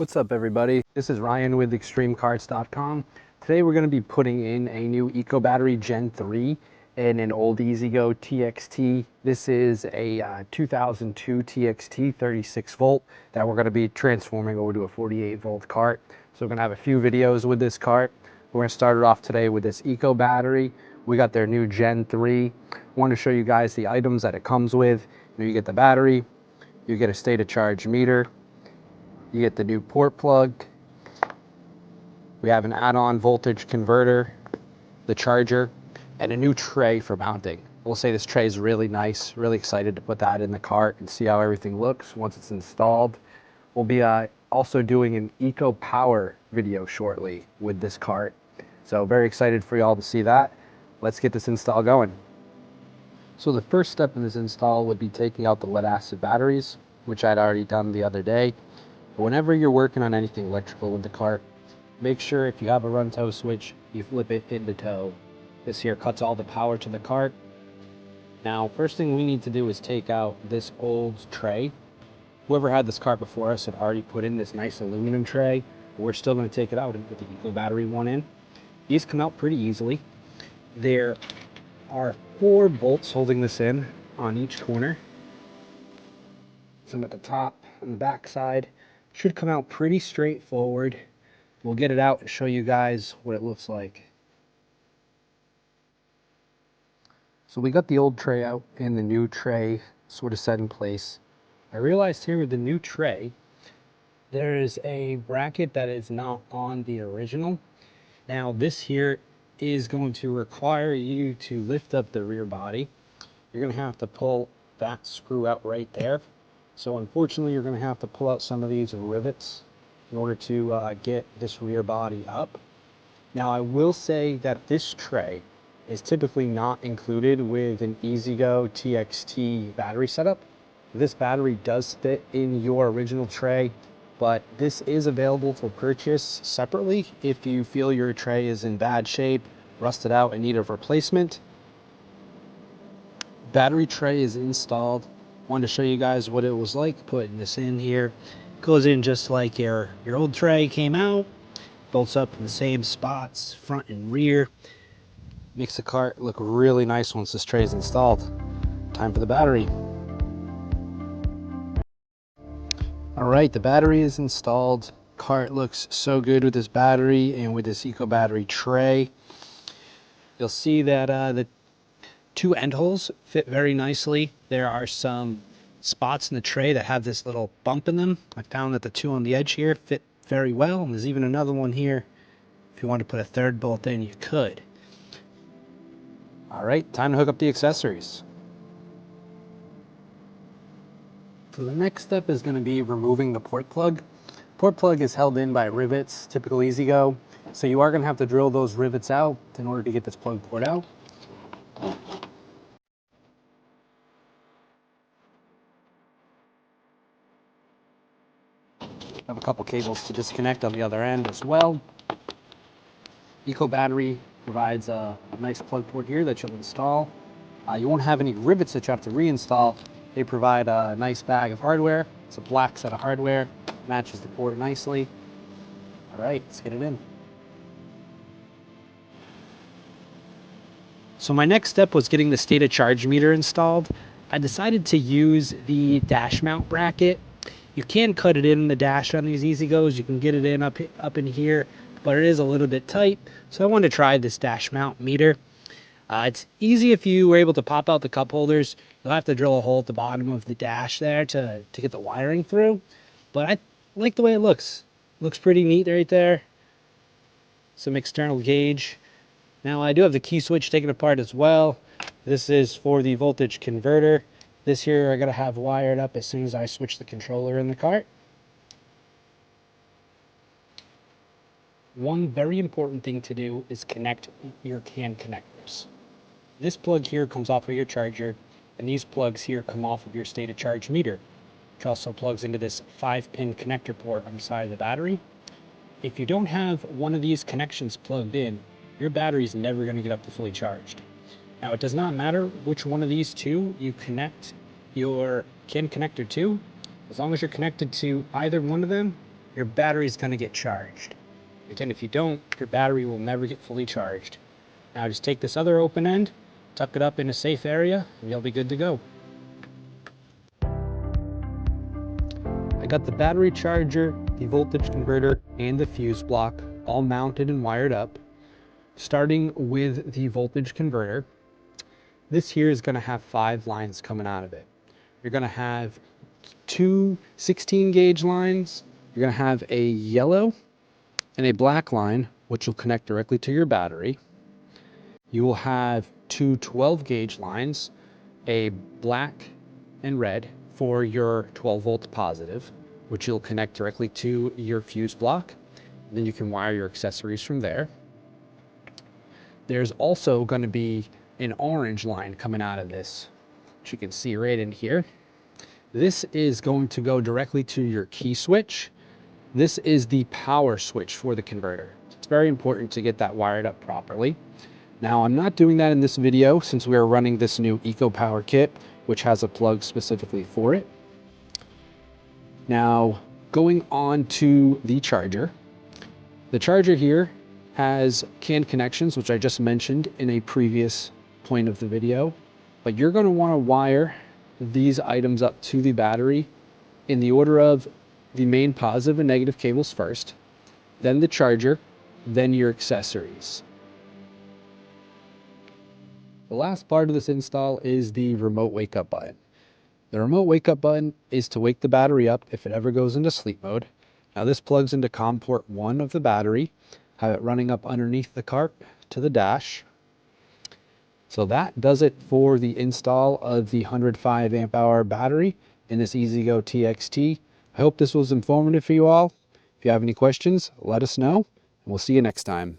What's up everybody? This is Ryan with ExtremeKartz.com. Today we're going to be putting in a new eco battery Gen 3 and an old EZGO TXT. This is a 2002 TXT 36 volt that we're going to be transforming over to a 48 volt cart. So we're going to have a few videos with this cart. We're going to start it off today with this eco battery. We got their new Gen 3. I want to show you guys the items that it comes with. You get the battery, you get a state of charge meter, you get the new port plug. We have an add-on voltage converter, the charger, and a new tray for mounting. We'll say this tray is really nice. Really excited to put that in the cart and see how everything looks once it's installed. We'll be also doing an eco power video shortly with this cart. So very excited for y'all to see that. Let's get this install going. So the first step in this install would be taking out the lead acid batteries, which I'd already done the other day. But whenever you're working on anything electrical with the cart, make sure if you have a run tow switch, you flip it into tow. This here cuts all the power to the cart. Now, first thing we need to do is take out this old tray. Whoever had this cart before us had already put in this nice aluminum tray. But we're still going to take it out and put the eco battery one in. These come out pretty easily. There are 4 bolts holding this in on each corner. Some at the top and the back side. Should come out pretty straightforward. We'll get it out and show you guys what it looks like. So we got the old tray out and the new tray sort of set in place. I realized here with the new tray, there is a bracket that is not on the original. Now this here is going to require you to lift up the rear body. You're going to have to pull that screw out right there. So unfortunately, you're going to have to pull out some of these rivets in order to get this rear body up. Now, I will say that this tray is typically not included with an EZGO TXT battery setup. This battery does fit in your original tray, but this is available for purchase separately if you feel your tray is in bad shape, rusted out, and need a replacement. Battery tray is installed. Wanted to show you guys what it was like putting this in here. Goes in just like your old tray came out. Bolts up in the same spots, front and rear. Makes the cart look really nice once this tray is installed. Time for the battery. All right, the battery is installed. Cart looks so good with this battery and with this eco battery tray. You'll see that the 2 end holes fit very nicely. There are some spots in the tray that have this little bump in them. I found that the 2 on the edge here fit very well. And there's even another one here. If you want to put a 3rd bolt in, you could. All right, time to hook up the accessories. So the next step is going to be removing the port plug. Port plug is held in by rivets, typical EZGO. So you are going to have to drill those rivets out in order to get this plug port out. Have a couple cables to disconnect on the other end as well. Eco battery provides a nice plug port here that you'll install. You won't have any rivets that you have to reinstall. They provide a nice bag of hardware. It's a black set of hardware. Matches the port nicely. All right, let's get it in. So my next step was getting the state of charge meter installed. I decided to use the dash mount bracket. You can cut it in the dash on these EZGOs. You can get it in up in here, but it is a little bit tight. So I wanted to try this dash mount meter. It's easy if you were able to pop out the cup holders. You'll have to drill a hole at the bottom of the dash there to get the wiring through. But I like the way it looks. Looks pretty neat right there. Some external gauge. Now I do have the key switch taken apart as well. This is for the voltage converter. This here I gotta have wired up as soon as I switch the controller in the cart. One very important thing to do is connect your CAN connectors. This plug here comes off of your charger, and these plugs here come off of your state of charge meter, which also plugs into this 5-pin connector port on the side of the battery. If you don't have one of these connections plugged in, your battery is never going to get up to fully charged. Now, it does not matter which one of these 2 you connect your CAN connector to. As long as you're connected to either one of them, your battery is going to get charged. Again, if you don't, your battery will never get fully charged. Now just take this other open end, tuck it up in a safe area, and you'll be good to go. I got the battery charger, the voltage converter, and the fuse block all mounted and wired up. Starting with the voltage converter, this here is going to have 5 lines coming out of it. You're going to have 2 16 gauge lines. You're going to have a yellow and a black line, which will connect directly to your battery. You will have 2 12 gauge lines, a black and red for your 12 volt positive, which you'll connect directly to your fuse block. Then you can wire your accessories from there. There's also going to be an orange line coming out of this, which you can see right in here. This is going to go directly to your key switch. This is the power switch for the converter. It's very important to get that wired up properly. Now, I'm not doing that in this video since we are running this new EcoPower kit, which has a plug specifically for it. Now, going on to the charger. The charger here has CAN connections, which I just mentioned in a previous point of the video, but you're going to want to wire these items up to the battery in the order of the main positive and negative cables first, then the charger, then your accessories. The last part of this install is the remote wake up button. The remote wake up button is to wake the battery up if it ever goes into sleep mode. Now this plugs into COM port 1 of the battery, have it running up underneath the cart to the dash. So that does it for the install of the 105 amp hour battery in this EZGO TXT. I hope this was informative for you all. If you have any questions, let us know, and we'll see you next time.